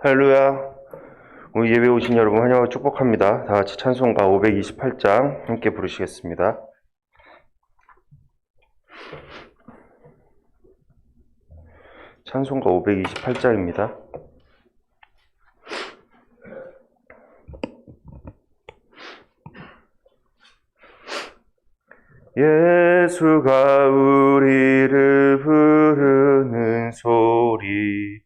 할렐루야. 오늘 예배 오신 여러분 환영하고 축복합니다. 다 같이 찬송가 528장 함께 부르시겠습니다. 찬송가 528장입니다. 예수가 우리를 부르는 소리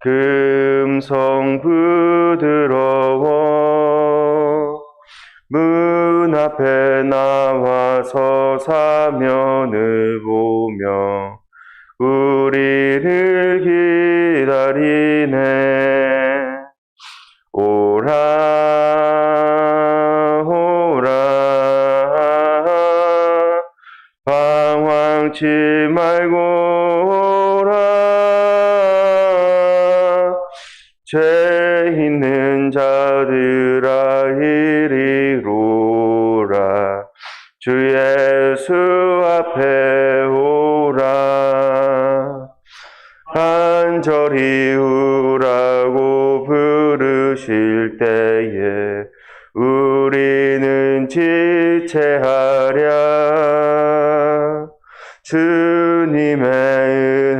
금성 부드러워 문 앞에 나와서 사면을 보며 우리를 기다리네. 오라 오라 방황치 말고 오라. 죄 있는 자들아 이리로라. 주 예수 앞에 오라. 간절히 우라고 부르실 때에 우리는 지체하랴. 주님의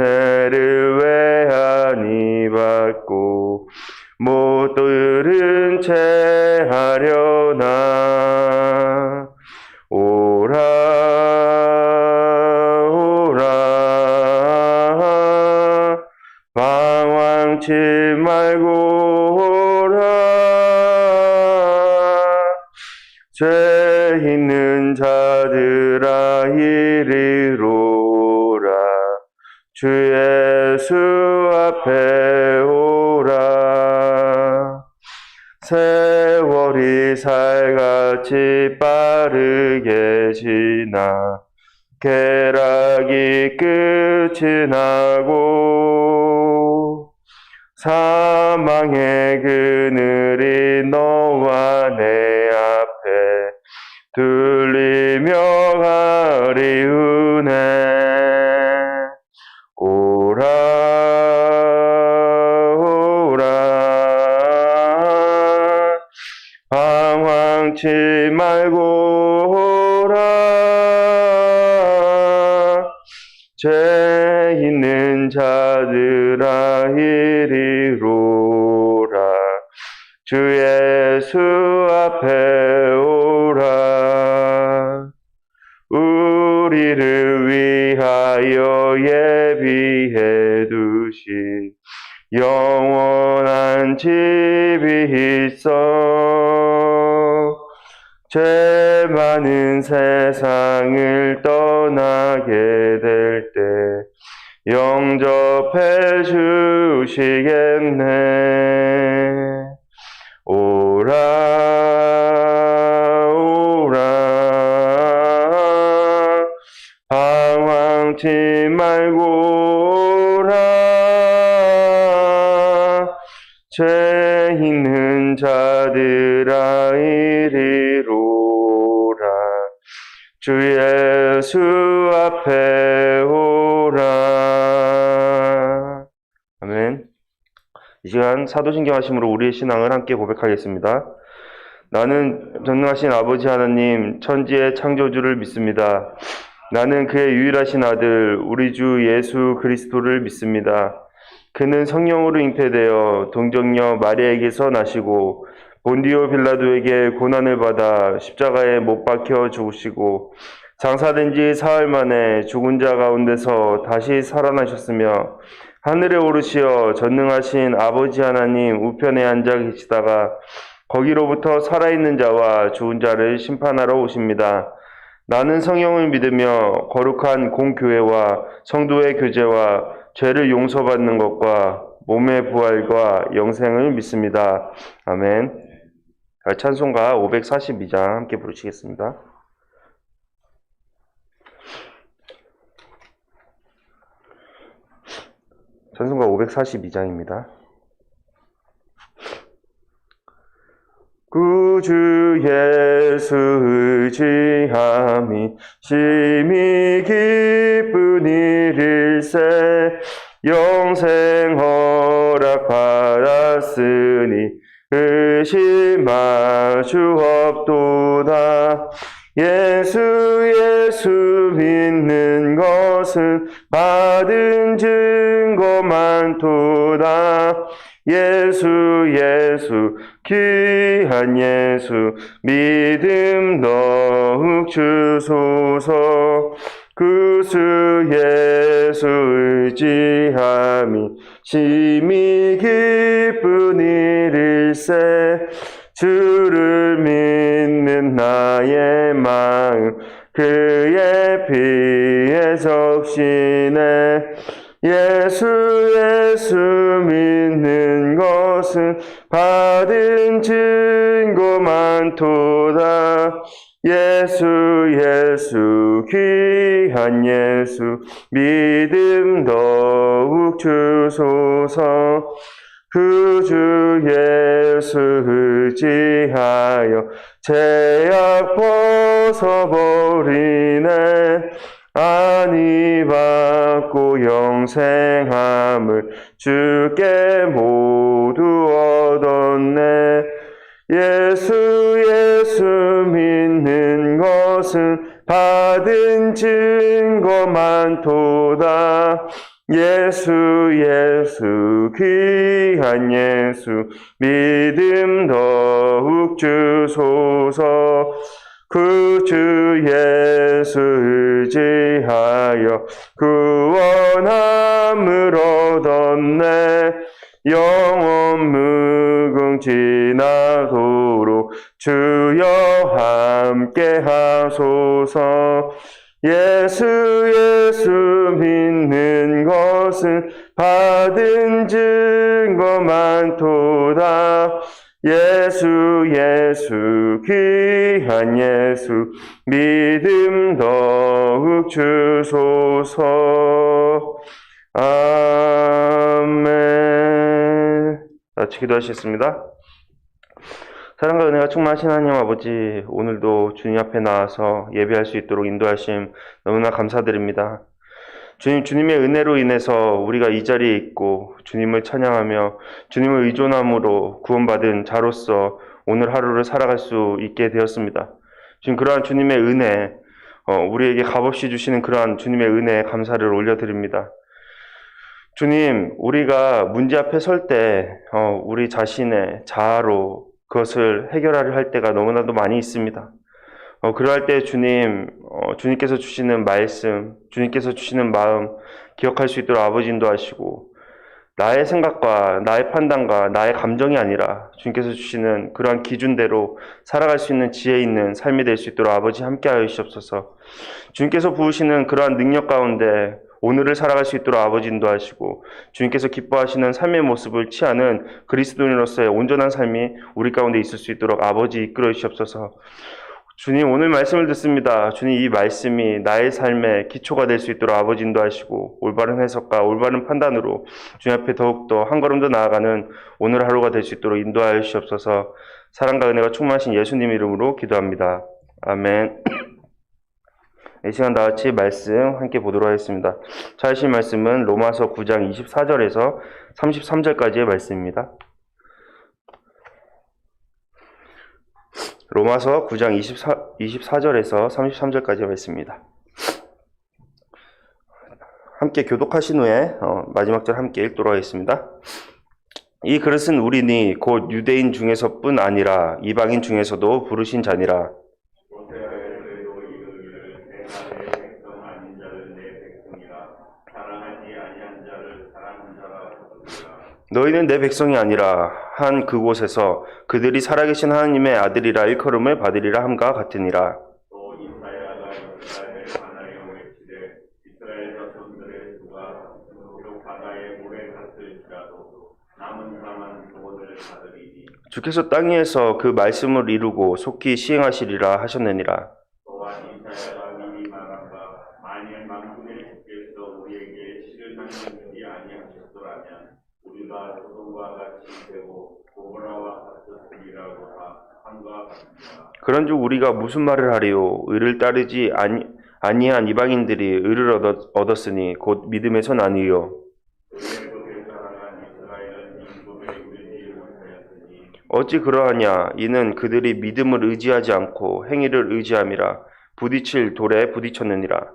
은혜를 외하니 받고 못 들은 채 하려나. 오라 오라 방황치 말고 오라. 죄 있는 자들아 이리로라. 주 예수 앞에 오라. 세월이 살같이 빠르게 지나 쾌락이 끝이 나고 사망의 그늘이 너와 내 앞에 들리며 가리우네. 오라 오라 방황치 말고 오라. 죄 있는 자들아 이리로라. 주 예수 앞에 오라. 우리를 위하여 예비해 두신 영원한 집이 있어. 죄 많은 세상을 떠나게 될 때 영접해 주시겠네. 오라 오라 방황치 말고 오라. 죄 있는 자들아 이리로라. 주 예수 앞에 오라. 아멘. 이 시간 사도신경 하심으로 우리의 신앙을 함께 고백하겠습니다. 나는 전능하신 아버지 하나님 천지의 창조주를 믿습니다. 나는 그의 유일하신 아들 우리 주 예수 그리스도를 믿습니다. 그는 성령으로 잉태되어 동정녀 마리아에게서 나시고 본디오 빌라도에게 고난을 받아 십자가에 못 박혀 죽으시고 장사된 지 사흘 만에 죽은 자 가운데서 다시 살아나셨으며 하늘에 오르시어 전능하신 아버지 하나님 우편에 앉아 계시다가 거기로부터 살아있는 자와 죽은 자를 심판하러 오십니다. 나는 성령을 믿으며 거룩한 공교회와 성도의 교제와 죄를 용서받는 것과 몸의 부활과 영생을 믿습니다. 아멘. 찬송가 542장 함께 부르시겠습니다. 찬송가 542장입니다. 구주 예수 의지함이 심히 기쁜 일일세. 영생 허락 받았으니 의심할 수 없도다. 예수 믿는 것은 받은 증거 많도다. 예수 귀한 예수 믿음 더욱 주소서. 구주 예수 의지함이 심히 기쁜 일일세. 주를 믿는 나의 마음 그의 피에 적시네. 예수 믿는 것은 받은 증거 많도다. 예수 귀한 예수 믿음 더욱 주소서. 구주 예수 의지하여 죄악 벗어버리네. 안위 받고 영생함을 주께 모두 얻었네. 예수 믿는 것은 받은 증거 많도다. 예수 귀한 예수 믿음 더욱 주소서. 구주 예수 의지하여 구원함을 얻었네. 영원 무궁지나도록 주여 함께 하소서. 예수 믿는 것은 받은 증거 많도다. 예수 귀한 예수 믿음 더욱 주소서. 아멘. 같이 기도하시겠습니다. 사랑과 은혜가 충만하신 하나님 아버지, 오늘도 주님 앞에 나와서 예배할 수 있도록 인도하심 너무나 감사드립니다. 주님의 은혜로 인해서 우리가 이 자리에 있고 주님을 찬양하며 주님을 의존함으로 구원받은 자로서 오늘 하루를 살아갈 수 있게 되었습니다. 지금 그러한 주님의 은혜, 우리에게 값없이 주시는 그러한 주님의 은혜에 감사를 올려드립니다. 주님, 우리가 문제 앞에 설 때 우리 자신의 자아로 그것을 해결하려 할 때가 너무나도 많이 있습니다. 그러할 때 주님께서 주시는 말씀, 주님께서 주시는 마음 기억할 수 있도록 아버지 인도하시고, 나의 생각과 나의 판단과 나의 감정이 아니라 주님께서 주시는 그러한 기준대로 살아갈 수 있는 지혜 있는 삶이 될 수 있도록 아버지 함께하여 주시옵소서. 주님께서 부으시는 그러한 능력 가운데 오늘을 살아갈 수 있도록 아버지 인도하시고, 주님께서 기뻐하시는 삶의 모습을 취하는 그리스도인으로서의 온전한 삶이 우리 가운데 있을 수 있도록 아버지 이끌어 주시옵소서. 주님, 오늘 말씀을 듣습니다. 주님, 이 말씀이 나의 삶의 기초가 될 수 있도록 아버지 인도하시고, 올바른 해석과 올바른 판단으로 주님 앞에 더욱더 한 걸음 더 나아가는 오늘 하루가 될 수 있도록 인도하여 주시옵소서. 사랑과 은혜가 충만하신 예수님 이름으로 기도합니다. 아멘. 이 시간 다같이 말씀 함께 보도록 하겠습니다. 찾으실 말씀은 로마서 9장 24절에서 33절까지의 말씀입니다. 로마서 9장 24절에서 33절까지의 말씀입니다. 함께 교독하신 후에 마지막 절 함께 읽도록 하겠습니다. 이 그릇은 우리니 곧 유대인 중에서뿐 아니라 이방인 중에서도 부르신 자니라. 너희는 내 백성이 아니라 한 그곳에서 그들이 살아계신 하나님의 아들이라 일컬음을 받으리라 함과 같으니라. 또 이사야가 이스라엘을 하나여 외치되 이스라엘 자손들의 수가 비록 바다의 물에 갔을지라도 남은 자만 구원을 받으리니. 주께서 땅 위에서 그 말씀을 이루고 속히 시행하시리라 하셨느니라. 또한 이사야가 미리 말한 바 만일 만군의 주께서 우리에게 실을 당하시지 아니하셨더라면 우리가 소돔과 같이 되고 고모라와 같으리라고 그런즉 우리가 무슨 말을 하리요? 의를 따르지 아니한 이방인들이 의를 얻었으니 곧 믿음에서 나뉘요. 어찌 그러하냐? 이는 그들이 믿음을 의지하지 않고 행위를 의지함이라. 부딪힐 돌에 부딪혔느니라.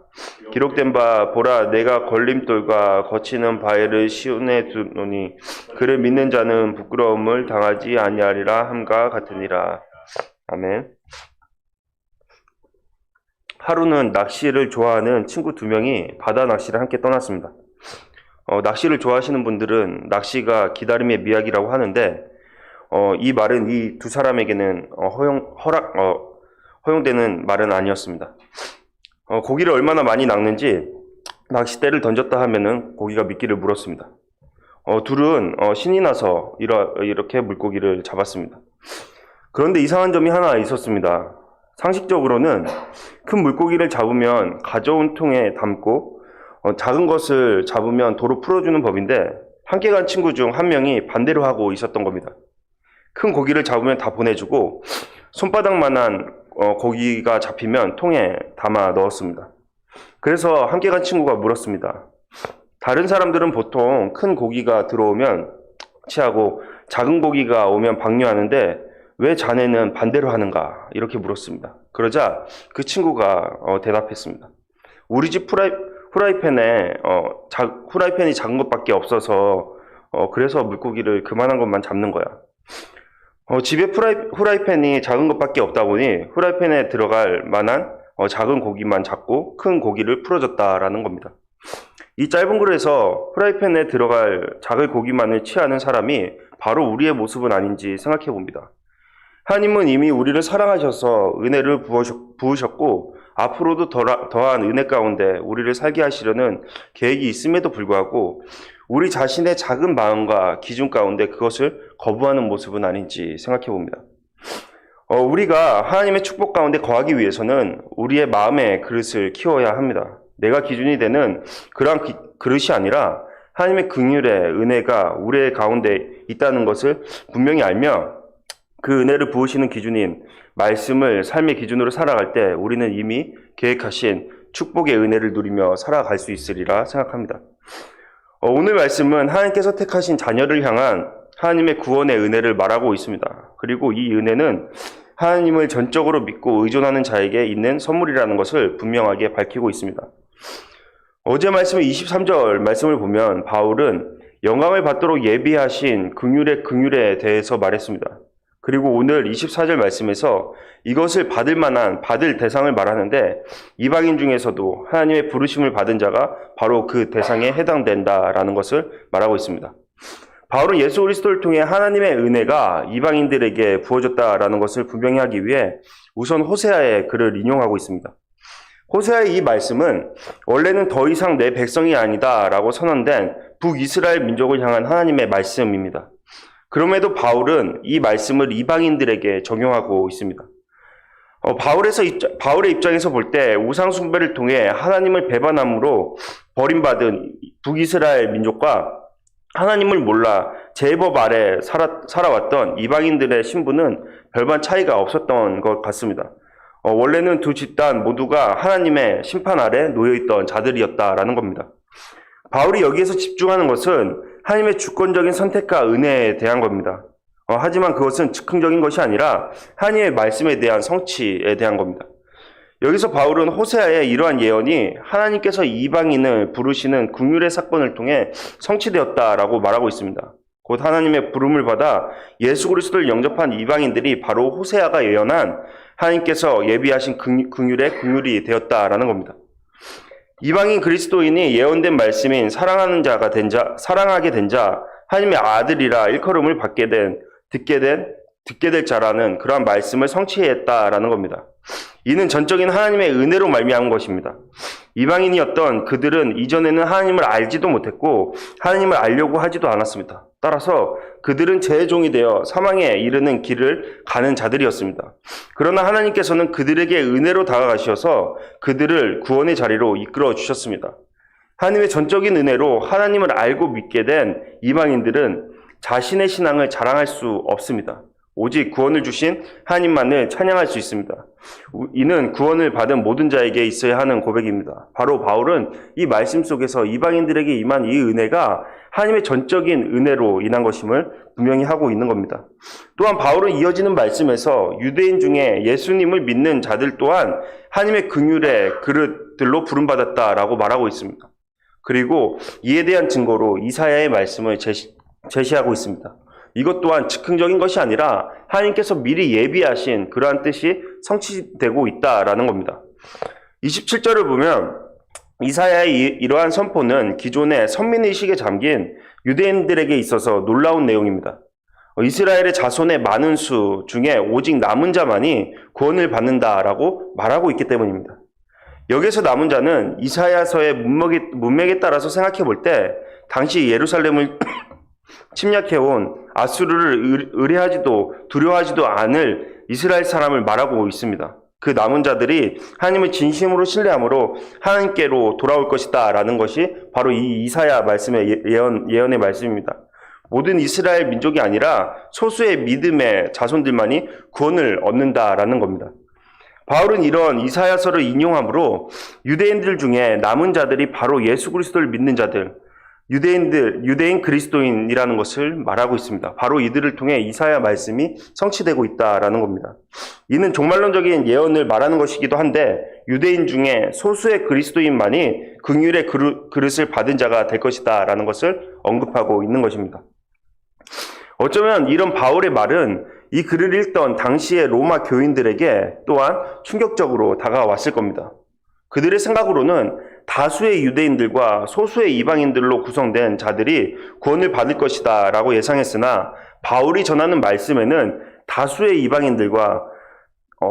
기록된 바 보라 내가 걸림돌과 거치는 바위를 시온에 두노니 그를 믿는 자는 부끄러움을 당하지 아니하리라 함과 같으니라. 아멘. 하루는 낚시를 좋아하는 친구 2명이 바다 낚시를 함께 떠났습니다. 낚시를 좋아하시는 분들은 낚시가 기다림의 미학이라고 하는데 이 말은 이 두 사람에게는 허용되는 말은 아니었습니다. 고기를 얼마나 많이 낚는지 낚싯대를 던졌다 하면은 고기가 미끼를 물었습니다. 둘은 신이 나서 이렇게 물고기를 잡았습니다. 그런데 이상한 점이 하나 있었습니다. 상식적으로는 큰 물고기를 잡으면 가져온 통에 담고 작은 것을 잡으면 도로 풀어주는 법인데 함께 간 친구 중 한 명이 반대로 하고 있었던 겁니다. 큰 고기를 잡으면 다 보내주고 손바닥만한 고기가 잡히면 통에 담아 넣었습니다. 그래서 함께 간 친구가 물었습니다. 다른 사람들은 보통 큰 고기가 들어오면 취하고 작은 고기가 오면 방류하는데 왜 자네는 반대로 하는가? 이렇게 물었습니다. 그러자 그 친구가 대답했습니다. 우리 집 후라이팬이 작은 것밖에 없어서 그래서 물고기를 그만한 것만 잡는 거야. 집에 후라이팬이 작은 것밖에 없다 보니 후라이팬에 들어갈 만한 작은 고기만 잡고 큰 고기를 풀어줬다라는 겁니다. 이 짧은 글에서 후라이팬에 들어갈 작은 고기만을 취하는 사람이 바로 우리의 모습은 아닌지 생각해 봅니다. 하나님은 이미 우리를 사랑하셔서 은혜를 부으셨고 앞으로도 더한 은혜 가운데 우리를 살게 하시려는 계획이 있음에도 불구하고 우리 자신의 작은 마음과 기준 가운데 그것을 거부하는 모습은 아닌지 생각해 봅니다. 우리가 하나님의 축복 가운데 거하기 위해서는 우리의 마음의 그릇을 키워야 합니다. 내가 기준이 되는 그러한 그릇이 아니라 하나님의 긍휼의 은혜가 우리의 가운데 있다는 것을 분명히 알며 그 은혜를 부으시는 기준인 말씀을 삶의 기준으로 살아갈 때 우리는 이미 계획하신 축복의 은혜를 누리며 살아갈 수 있으리라 생각합니다. 오늘 말씀은 하나님께서 택하신 자녀를 향한 하나님의 구원의 은혜를 말하고 있습니다. 그리고 이 은혜는 하나님을 전적으로 믿고 의존하는 자에게 있는 선물이라는 것을 분명하게 밝히고 있습니다. 어제 말씀 23절 말씀을 보면 바울은 영광을 받도록 예비하신 긍휼에 대해서 말했습니다. 그리고 오늘 24절 말씀에서 이것을 받을 대상을 말하는데 이방인 중에서도 하나님의 부르심을 받은 자가 바로 그 대상에 해당된다라는 것을 말하고 있습니다. 바울은 예수 그리스도를 통해 하나님의 은혜가 이방인들에게 부어졌다라는 것을 분명히 하기 위해 우선 호세아의 글을 인용하고 있습니다. 호세아의 이 말씀은 원래는 더 이상 내 백성이 아니다라고 선언된 북이스라엘 민족을 향한 하나님의 말씀입니다. 그럼에도 바울은 이 말씀을 이방인들에게 적용하고 있습니다. 바울의 입장에서 볼 때 우상 숭배를 통해 하나님을 배반함으로 버림받은 북이스라엘 민족과 하나님을 몰라 제법 아래 살아왔던 이방인들의 신분은 별반 차이가 없었던 것 같습니다. 원래는 두 집단 모두가 하나님의 심판 아래 놓여있던 자들이었다라는 겁니다. 바울이 여기에서 집중하는 것은 하나님의 주권적인 선택과 은혜에 대한 겁니다. 하지만 그것은 즉흥적인 것이 아니라 하나님의 말씀에 대한 성취에 대한 겁니다. 여기서 바울은 호세아의 이러한 예언이 하나님께서 이방인을 부르시는 긍휼의 사건을 통해 성취되었다라고 말하고 있습니다. 곧 하나님의 부름을 받아 예수 그리스도를 영접한 이방인들이 바로 호세아가 예언한 하나님께서 예비하신 긍휼의 긍휼이 되었다라는 겁니다. 이방인 그리스도인이 예언된 말씀인 사랑하게 된 자, 하나님의 아들이라 일컬음을 듣게 될 자라는 그러한 말씀을 성취했다라는 겁니다. 이는 전적인 하나님의 은혜로 말미암은 것입니다. 이방인이었던 그들은 이전에는 하나님을 알지도 못했고 하나님을 알려고 하지도 않았습니다. 따라서 그들은 죄의 종이 되어 사망에 이르는 길을 가는 자들이었습니다. 그러나 하나님께서는 그들에게 은혜로 다가가셔서 그들을 구원의 자리로 이끌어 주셨습니다. 하나님의 전적인 은혜로 하나님을 알고 믿게 된 이방인들은 자신의 신앙을 자랑할 수 없습니다. 오직 구원을 주신 하나님만을 찬양할 수 있습니다. 이는 구원을 받은 모든 자에게 있어야 하는 고백입니다. 바로 바울은 이 말씀 속에서 이방인들에게 임한 이 은혜가 하나님의 전적인 은혜로 인한 것임을 분명히 하고 있는 겁니다. 또한 바울은 이어지는 말씀에서 유대인 중에 예수님을 믿는 자들 또한 하나님의 긍휼의 그릇들로 부름받았다라고 말하고 있습니다. 그리고 이에 대한 증거로 이사야의 말씀을 제시하고 있습니다. 이것 또한 즉흥적인 것이 아니라 하나님께서 미리 예비하신 그러한 뜻이 성취되고 있다라는 겁니다. 27절을 보면 이사야의 이러한 선포는 기존의 선민의식에 잠긴 유대인들에게 있어서 놀라운 내용입니다. 이스라엘의 자손의 많은 수 중에 오직 남은 자만이 구원을 받는다라고 말하고 있기 때문입니다. 여기서 남은 자는 이사야서의 문맥에 따라서 생각해 볼 때 당시 예루살렘을 침략해온 아수르를 의뢰하지도 두려워하지도 않을 이스라엘 사람을 말하고 있습니다. 그 남은 자들이 하나님을 진심으로 신뢰함으로 하나님께로 돌아올 것이다 라는 것이 바로 이 이사야 말씀의 예언의 말씀입니다. 모든 이스라엘 민족이 아니라 소수의 믿음의 자손들만이 구원을 얻는다라는 겁니다. 바울은 이런 이사야서를 인용함으로 유대인들 중에 남은 자들이 바로 예수 그리스도를 믿는 자들, 유대인 그리스도인이라는 것을 말하고 있습니다. 바로 이들을 통해 이사야 말씀이 성취되고 있다라는 겁니다. 이는 종말론적인 예언을 말하는 것이기도 한데 유대인 중에 소수의 그리스도인만이 긍휼의 그릇을 받은 자가 될 것이다라는 것을 언급하고 있는 것입니다. 어쩌면 이런 바울의 말은 이 글을 읽던 당시의 로마 교인들에게 또한 충격적으로 다가왔을 겁니다. 그들의 생각으로는 다수의 유대인들과 소수의 이방인들로 구성된 자들이 구원을 받을 것이다 라고 예상했으나 바울이 전하는 말씀에는 다수의 이방인들과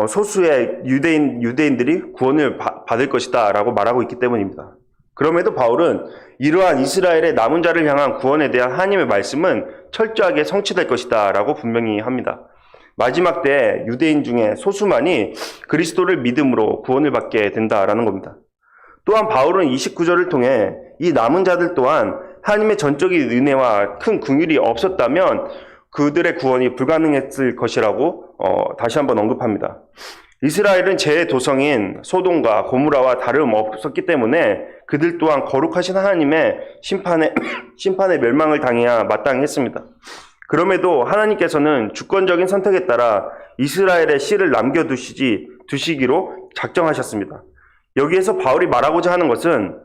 소수의 유대인들이 구원을 받을 것이다 라고 말하고 있기 때문입니다. 그럼에도 바울은 이러한 이스라엘의 남은 자를 향한 구원에 대한 하나님의 말씀은 철저하게 성취될 것이다 라고 분명히 합니다. 마지막 때 유대인 중에 소수만이 그리스도를 믿음으로 구원을 받게 된다라는 겁니다. 또한 바울은 29절을 통해 이 남은 자들 또한 하나님의 전적인 은혜와 큰 긍휼이 없었다면 그들의 구원이 불가능했을 것이라고 다시 한번 언급합니다. 이스라엘은 제도성인 소돔과 고무라와 다름없었기 때문에 그들 또한 거룩하신 하나님의 심판의 멸망을 당해야 마땅했습니다. 그럼에도 하나님께서는 주권적인 선택에 따라 이스라엘의 씨를 남겨두시기로 작정하셨습니다. 여기에서 바울이 말하고자 하는 것은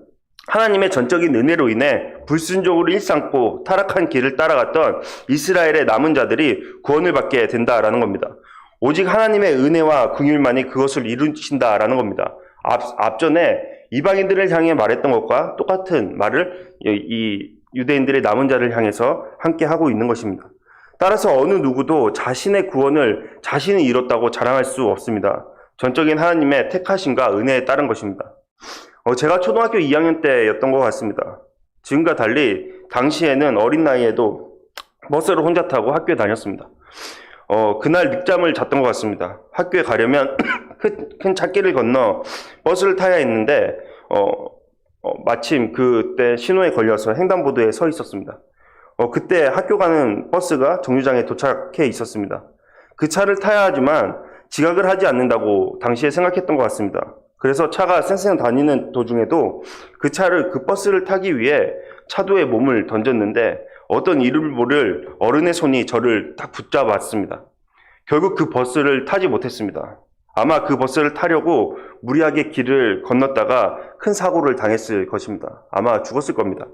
하나님의 전적인 은혜로 인해 불순종으로 일삼고 타락한 길을 따라갔던 이스라엘의 남은 자들이 구원을 받게 된다라는 겁니다. 오직 하나님의 은혜와 긍휼만이 그것을 이루신다라는 겁니다. 앞전에 이방인들을 향해 말했던 것과 똑같은 말을 이 유대인들의 남은 자를 향해서 함께 하고 있는 것입니다. 따라서 어느 누구도 자신의 구원을 자신이 이뤘다고 자랑할 수 없습니다. 전적인 하나님의 택하심과 은혜에 따른 것입니다. 제가 초등학교 2학년 때였던 것 같습니다. 지금과 달리 당시에는 어린 나이에도 버스를 혼자 타고 학교에 다녔습니다. 그날 늦잠을 잤던 것 같습니다. 학교에 가려면 큰 찻길을 건너 버스를 타야 했는데 마침 그때 신호에 걸려서 횡단보도에 서 있었습니다. 그때 학교 가는 버스가 정류장에 도착해 있었습니다. 그 차를 타야 하지만 지각을 하지 않는다고 당시에 생각했던 것 같습니다. 그래서 차가 쌩쌩 다니는 도중에도 그 버스를 타기 위해 차도에 몸을 던졌는데 어떤 이를 모를 어른의 손이 저를 딱 붙잡았습니다. 결국 그 버스를 타지 못했습니다. 아마 그 버스를 타려고 무리하게 길을 건넜다가 큰 사고를 당했을 것입니다. 아마 죽었을 겁니다.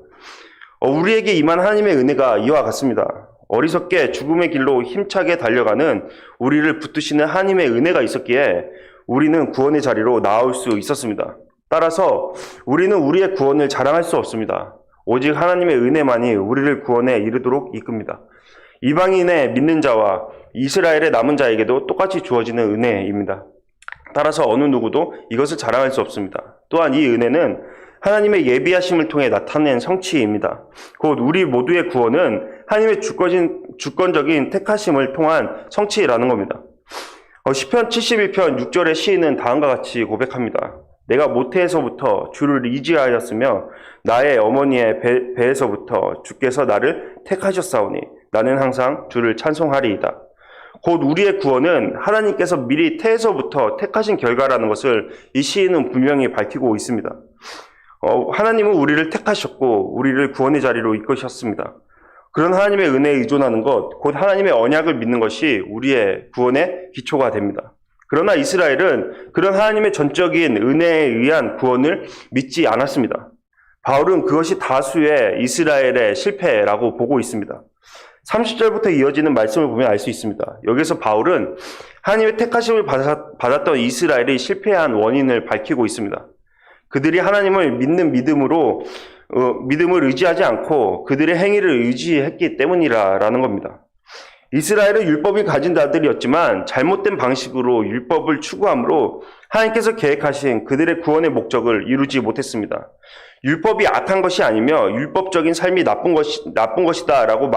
우리에게 임한 하나님의 은혜가 이와 같습니다. 어리석게 죽음의 길로 힘차게 달려가는 우리를 붙드시는 하나님의 은혜가 있었기에 우리는 구원의 자리로 나올 수 있었습니다. 따라서 우리는 우리의 구원을 자랑할 수 없습니다. 오직 하나님의 은혜만이 우리를 구원에 이르도록 이끕니다. 이방인의 믿는 자와 이스라엘의 남은 자에게도 똑같이 주어지는 은혜입니다. 따라서 어느 누구도 이것을 자랑할 수 없습니다. 또한 이 은혜는 하나님의 예비하심을 통해 나타낸 성취입니다. 곧 우리 모두의 구원은 하나님의 주권적인 택하심을 통한 성취라는 겁니다. 시편 71편 6절의 시인은 다음과 같이 고백합니다. 내가 모태에서부터 주를 의지하였으며 나의 어머니의 배에서부터 주께서 나를 택하셨사오니 나는 항상 주를 찬송하리이다. 곧 우리의 구원은 하나님께서 미리 태에서부터 택하신 결과라는 것을 이 시인은 분명히 밝히고 있습니다. 하나님은 우리를 택하셨고 우리를 구원의 자리로 이끄셨습니다. 그런 하나님의 은혜에 의존하는 것, 곧 하나님의 언약을 믿는 것이 우리의 구원의 기초가 됩니다. 그러나 이스라엘은 그런 하나님의 전적인 은혜에 의한 구원을 믿지 않았습니다. 바울은 그것이 다수의 이스라엘의 실패라고 보고 있습니다. 30절부터 이어지는 말씀을 보면 알 수 있습니다. 여기서 바울은 하나님의 택하심을 받았던 이스라엘이 실패한 원인을 밝히고 있습니다. 그들이 하나님을 믿는 믿음을 의지하지 않고 그들의 행위를 의지했기 때문이라는 겁니다. 이스라엘은 율법이 가진 자들이었지만 잘못된 방식으로 율법을 추구함으로 하나님께서 계획하신 그들의 구원의 목적을 이루지 못했습니다. 율법이 악한 것이 아니며 율법적인 삶이 나쁜 것이다 라고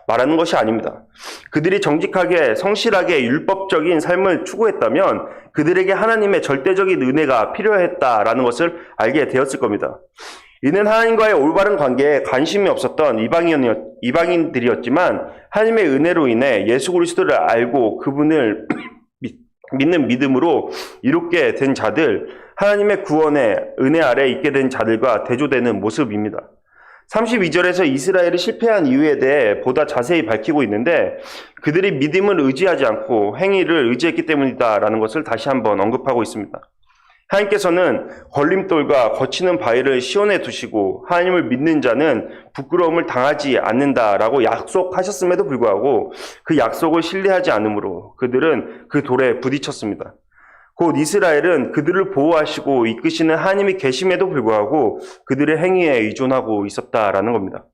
말하는 것이 아닙니다. 그들이 정직하게 성실하게 율법적인 삶을 추구했다면 그들에게 하나님의 절대적인 은혜가 필요했다라는 것을 알게 되었을 겁니다. 이는 하나님과의 올바른 관계에 관심이 없었던 이방인들이었지만 하나님의 은혜로 인해 예수 그리스도를 알고 그분을 믿는 믿음으로 이롭게 된 자들, 하나님의 구원의 은혜 아래 있게 된 자들과 대조되는 모습입니다. 32절에서 이스라엘이 실패한 이유에 대해 보다 자세히 밝히고 있는데 그들이 믿음을 의지하지 않고 행위를 의지했기 때문이다라는 것을 다시 한번 언급하고 있습니다. 하나님께서는 걸림돌과 거치는 바위를 시온에 두시고 하나님을 믿는 자는 부끄러움을 당하지 않는다라고 약속하셨음에도 불구하고 그 약속을 신뢰하지 않으므로 그들은 그 돌에 부딪혔습니다. 곧 이스라엘은 그들을 보호하시고 이끄시는 하나님이 계심에도 불구하고 그들의 행위에 의존하고 있었다라는 겁니다.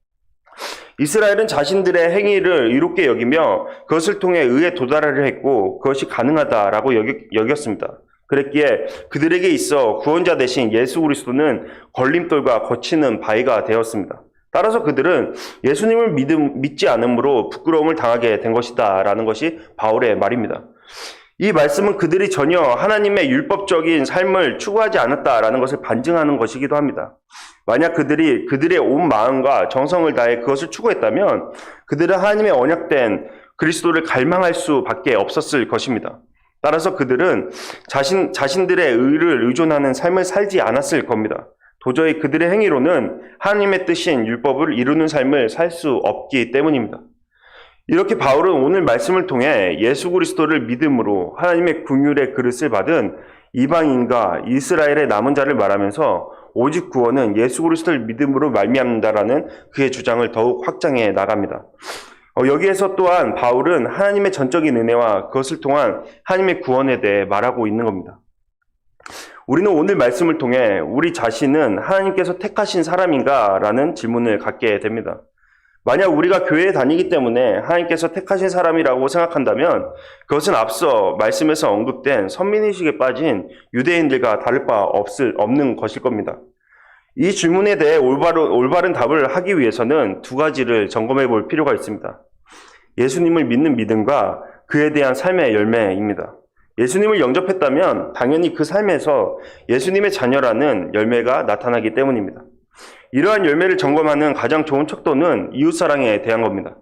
이스라엘은 자신들의 행위를 의롭게 여기며 그것을 통해 의에 도달하려 했고 그것이 가능하다라고 여겼습니다. 그랬기에 그들에게 있어 구원자 대신 예수 그리스도는 걸림돌과 거치는 바위가 되었습니다. 따라서 그들은 예수님을 믿지 않으므로 부끄러움을 당하게 된 것이다 라는 것이 바울의 말입니다. 이 말씀은 그들이 전혀 하나님의 율법적인 삶을 추구하지 않았다라는 것을 반증하는 것이기도 합니다. 만약 그들이 그들의 온 마음과 정성을 다해 그것을 추구했다면 그들은 하나님의 언약된 그리스도를 갈망할 수밖에 없었을 것입니다. 따라서 그들은 자신들의 의를 의존하는 삶을 살지 않았을 겁니다. 도저히 그들의 행위로는 하나님의 뜻인 율법을 이루는 삶을 살 수 없기 때문입니다. 이렇게 바울은 오늘 말씀을 통해 예수 그리스도를 믿음으로 하나님의 긍휼의 그릇을 받은 이방인과 이스라엘의 남은 자를 말하면서 오직 구원은 예수 그리스도를 믿음으로 말미암는다라는 그의 주장을 더욱 확장해 나갑니다. 여기에서 또한 바울은 하나님의 전적인 은혜와 그것을 통한 하나님의 구원에 대해 말하고 있는 겁니다. 우리는 오늘 말씀을 통해 우리 자신은 하나님께서 택하신 사람인가? 라는 질문을 갖게 됩니다. 만약 우리가 교회에 다니기 때문에 하나님께서 택하신 사람이라고 생각한다면 그것은 앞서 말씀에서 언급된 선민의식에 빠진 유대인들과 다를 바 없는 것일 겁니다. 이 질문에 대해 올바른 답을 하기 위해서는 두 가지를 점검해 볼 필요가 있습니다. 예수님을 믿는 믿음과 그에 대한 삶의 열매입니다. 예수님을 영접했다면 당연히 그 삶에서 예수님의 자녀라는 열매가 나타나기 때문입니다. 이러한 열매를 점검하는 가장 좋은 척도는 이웃사랑에 대한 겁니다.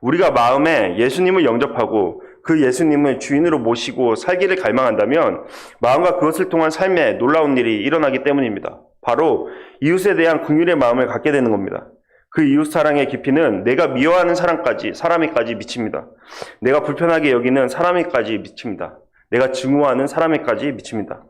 우리가 마음에 예수님을 영접하고 그 예수님을 주인으로 모시고 살기를 갈망한다면 마음과 그것을 통한 삶에 놀라운 일이 일어나기 때문입니다. 바로 이웃에 대한 긍휼의 마음을 갖게 되는 겁니다. 그 이웃사랑의 깊이는 내가 미워하는 사람에까지 미칩니다. 내가 불편하게 여기는 사람에까지 미칩니다. 내가 증오하는 사람에까지 미칩니다.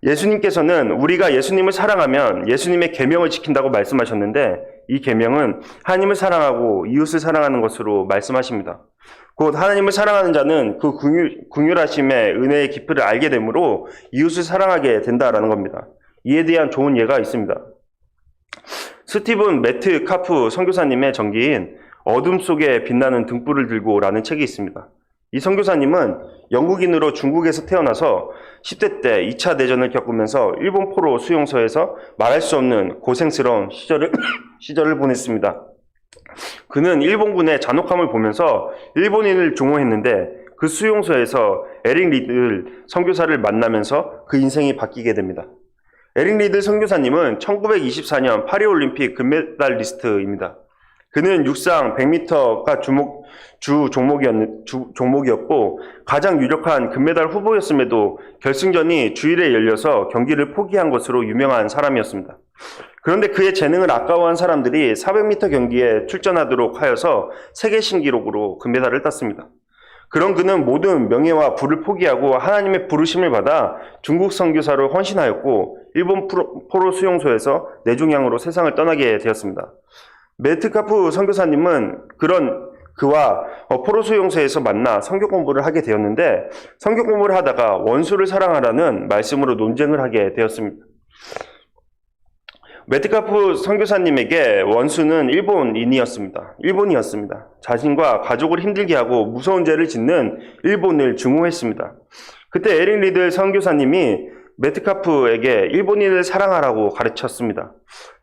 예수님께서는 우리가 예수님을 사랑하면 예수님의 계명을 지킨다고 말씀하셨는데 이 계명은 하나님을 사랑하고 이웃을 사랑하는 것으로 말씀하십니다. 곧 하나님을 사랑하는 자는 그 긍휼하심의 은혜의 깊이를 알게 되므로 이웃을 사랑하게 된다라는 겁니다. 이에 대한 좋은 예가 있습니다. 스티븐 매트 카프 선교사님의 전기인 어둠 속에 빛나는 등불을 들고라는 책이 있습니다. 이 선교사님은 영국인으로 중국에서 태어나서 10대 때 2차 대전을 겪으면서 일본 포로 수용소에서 말할 수 없는 고생스러운 시절을 보냈습니다. 그는 일본군의 잔혹함을 보면서 일본인을 증오했는데 그 수용소에서 에릭 리들 선교사를 만나면서 그 인생이 바뀌게 됩니다. 에릭 리들 선교사님은 1924년 파리올림픽 금메달리스트입니다. 그는 육상 100m가 주 종목이었고 가장 유력한 금메달 후보였음에도 결승전이 주일에 열려서 경기를 포기한 것으로 유명한 사람이었습니다. 그런데 그의 재능을 아까워한 사람들이 400m 경기에 출전하도록 하여서 세계 신기록으로 금메달을 땄습니다. 그런 그는 모든 명예와 부를 포기하고 하나님의 부르심을 받아 중국 선교사로 헌신하였고 일본 포로 수용소에서 내중양으로 세상을 떠나게 되었습니다. 메트카프 선교사님은 그런 그와 포로 수용소에서 만나 선교 공부를 하게 되었는데 선교 공부를 하다가 원수를 사랑하라는 말씀으로 논쟁을 하게 되었습니다. 메트카프 선교사님에게 원수는 일본이었습니다. 자신과 가족을 힘들게 하고 무서운 죄를 짓는 일본을 증오했습니다. 그때 에릭 리들 선교사님이 메트카프에게 일본인을 사랑하라고 가르쳤습니다.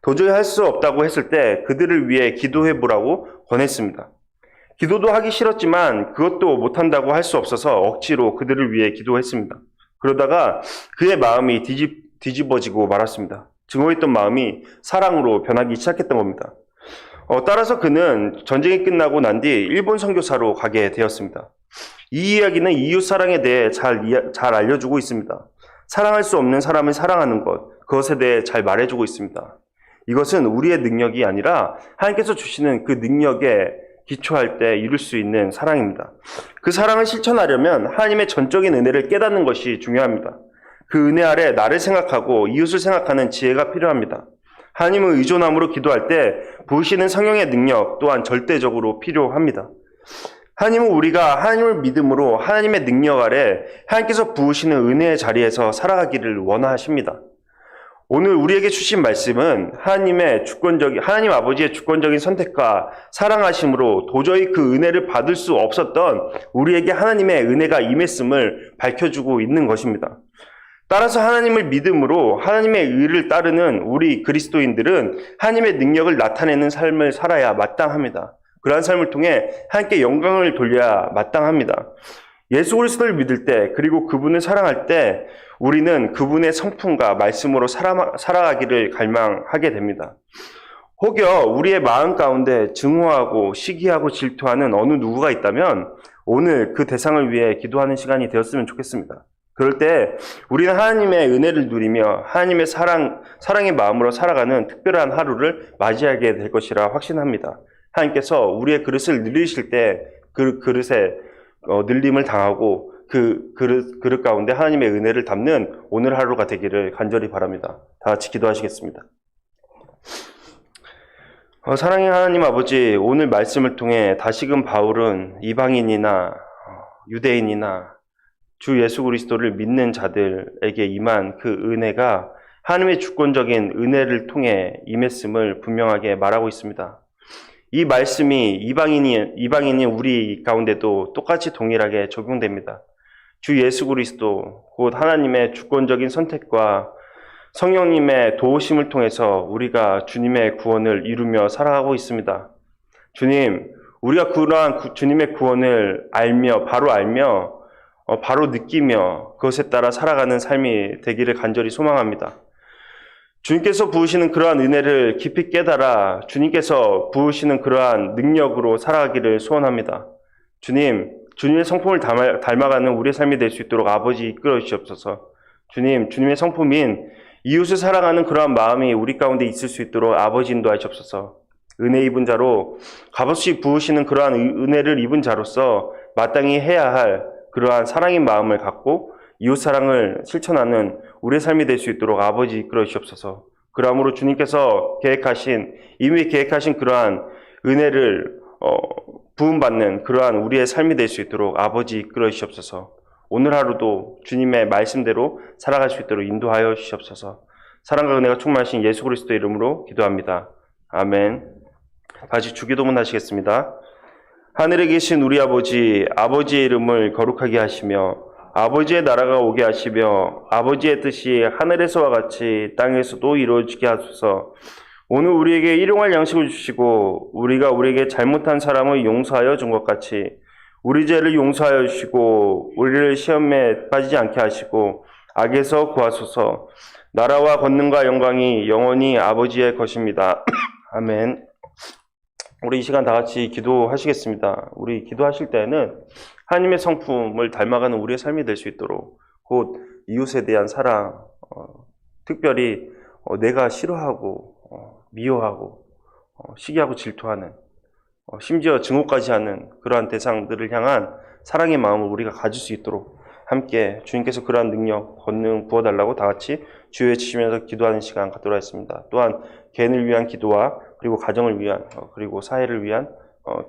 도저히 할 수 없다고 했을 때 그들을 위해 기도해보라고 권했습니다. 기도도 하기 싫었지만 그것도 못한다고 할 수 없어서 억지로 그들을 위해 기도했습니다. 그러다가 그의 마음이 뒤집어지고 말았습니다. 증오했던 마음이 사랑으로 변하기 시작했던 겁니다. 따라서 그는 전쟁이 끝나고 난 뒤 일본 선교사로 가게 되었습니다. 이 이야기는 이웃 사랑에 대해 잘 알려주고 있습니다. 사랑할 수 없는 사람을 사랑하는 그것에 대해 잘 말해주고 있습니다. 이것은 우리의 능력이 아니라 하나님께서 주시는 그 능력에 기초할 때 이룰 수 있는 사랑입니다. 그 사랑을 실천하려면 하나님의 전적인 은혜를 깨닫는 것이 중요합니다. 그 은혜 아래 나를 생각하고 이웃을 생각하는 지혜가 필요합니다. 하나님을 의존함으로 기도할 때 부으시는 성령의 능력 또한 절대적으로 필요합니다. 하나님은 우리가 하나님을 믿음으로 하나님의 능력 아래 하나님께서 부으시는 은혜의 자리에서 살아가기를 원하십니다. 오늘 우리에게 주신 말씀은 하나님 아버지의 주권적인 선택과 사랑하심으로 도저히 그 은혜를 받을 수 없었던 우리에게 하나님의 은혜가 임했음을 밝혀주고 있는 것입니다. 따라서 하나님을 믿음으로 하나님의 의를 따르는 우리 그리스도인들은 하나님의 능력을 나타내는 삶을 살아야 마땅합니다. 그러한 삶을 통해 하나님께 영광을 돌려야 마땅합니다. 예수 그리스도를 믿을 때 그리고 그분을 사랑할 때 우리는 그분의 성품과 말씀으로 살아가기를 갈망하게 됩니다. 혹여 우리의 마음 가운데 증오하고 시기하고 질투하는 어느 누구가 있다면 오늘 그 대상을 위해 기도하는 시간이 되었으면 좋겠습니다. 그럴 때 우리는 하나님의 은혜를 누리며 하나님의 사랑의 마음으로 살아가는 특별한 하루를 맞이하게 될 것이라 확신합니다. 하나님께서 우리의 그릇을 늘리실 때 그 그릇에 늘림을 당하고 그 그릇 가운데 하나님의 은혜를 담는 오늘 하루가 되기를 간절히 바랍니다. 다 같이 기도하시겠습니다. 사랑의 하나님 아버지, 오늘 말씀을 통해 다시금 바울은 이방인이나 유대인이나 주 예수 그리스도를 믿는 자들에게 임한 그 은혜가 하나님의 주권적인 은혜를 통해 임했음을 분명하게 말하고 있습니다. 이 말씀이 이방인인 우리 가운데도 똑같이 동일하게 적용됩니다. 주 예수 그리스도, 곧 하나님의 주권적인 선택과 성령님의 도우심을 통해서 우리가 주님의 구원을 이루며 살아가고 있습니다. 주님, 우리가 그러한 주님의 구원을 바로 느끼며 그것에 따라 살아가는 삶이 되기를 간절히 소망합니다. 주님께서 부으시는 그러한 은혜를 깊이 깨달아 주님께서 부으시는 그러한 능력으로 살아가기를 소원합니다. 주님의 성품을 닮아가는 우리의 삶이 될 수 있도록 아버지 이끌어 주시옵소서. 주님의 성품인 이웃을 사랑하는 그러한 마음이 우리 가운데 있을 수 있도록 아버지 인도하시옵소서. 은혜 입은 자로 값없이 부으시는 그러한 은혜를 입은 자로서 마땅히 해야 할 그러한 사랑의 마음을 갖고 이웃 사랑을 실천하는 우리의 삶이 될 수 있도록 아버지 이끌어 주시옵소서. 그러므로 주님께서 이미 계획하신 그러한 은혜를 부음받는 그러한 우리의 삶이 될 수 있도록 아버지 이끌어 주시옵소서. 오늘 하루도 주님의 말씀대로 살아갈 수 있도록 인도하여 주시옵소서. 사랑과 은혜가 충만하신 예수 그리스도의 이름으로 기도합니다. 아멘. 다시 주기도문 하시겠습니다. 하늘에 계신 우리 아버지, 아버지의 이름을 거룩하게 하시며 아버지의 나라가 오게 하시며 아버지의 뜻이 하늘에서와 같이 땅에서도 이루어지게 하소서. 오늘 우리에게 일용할 양식을 주시고 우리가 우리에게 잘못한 사람을 용서하여 준 것 같이 우리 죄를 용서하여 주시고 우리를 시험에 빠지지 않게 하시고 악에서 구하소서. 나라와 권능과 영광이 영원히 아버지의 것입니다. 아멘. 우리 이 시간 다 같이 기도하시겠습니다. 우리 기도하실 때는 하나님의 성품을 닮아가는 우리의 삶이 될 수 있도록 곧 이웃에 대한 사랑, 특별히 내가 싫어하고 미워하고 시기하고 질투하는 심지어 증오까지 하는 그러한 대상들을 향한 사랑의 마음을 우리가 가질 수 있도록 함께 주님께서 그러한 능력, 권능 부어달라고 다 같이 주여 외치시면서 기도하는 시간 갖도록 하겠습니다. 또한 개인을 위한 기도와 그리고 가정을 위한 그리고 사회를 위한 기도